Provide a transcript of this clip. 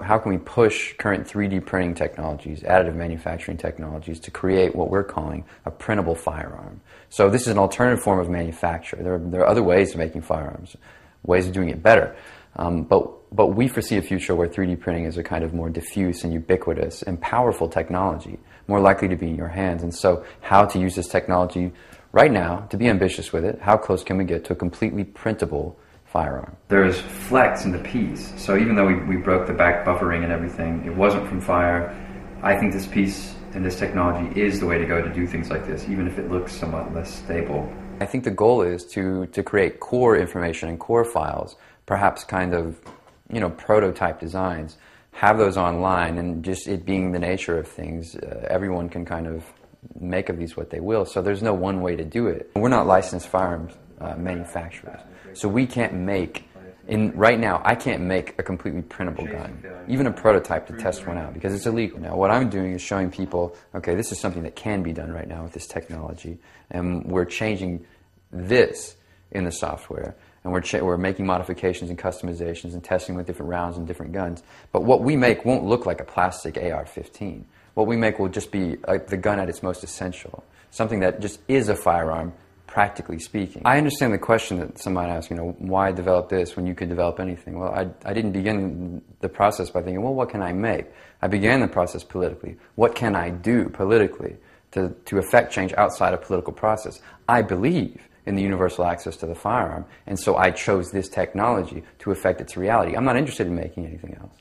How can we push current 3D printing technologies, additive manufacturing technologies, to create what we're calling a printable firearm? So this is an alternative form of manufacture. There are other ways of making firearms, ways of doing it better. But we foresee a future where 3D printing is a kind of more diffuse and ubiquitous and powerful technology, more likely to be in your hands. And so how to use this technology right now, to be ambitious with it, how close can we get to a completely printable firearm? There's flex in the piece, so even though we broke the back buffering and everything, it wasn't from fire. I think this piece and this technology is the way to go to do things like this, even if it looks somewhat less stable. I think the goal is to create core information and core files, perhaps kind of, prototype designs, have those online, and just it being the nature of things, everyone can kind of make of these what they will, so there's no one way to do it. We're not licensed firearms manufacturers, so we can't make, right now, I can't make a completely printable gun, even a prototype to test one out, because it's illegal. Now, what I'm doing is showing people, okay, this is something that can be done right now with this technology, and we're changing this in the software, and we're making modifications and customizations and testing with different rounds and different guns. But what we make won't look like a plastic AR-15. What we make will just be the gun at its most essential, something that just is a firearm, practically speaking. I understand the question that somebody asks, why develop this when you could develop anything? Well, I didn't begin the process by thinking, well, what can I make? I began the process politically. What can I do politically to affect change outside a political process? I believe in the universal access to the firearm, and so I chose this technology to affect its reality. I'm not interested in making anything else.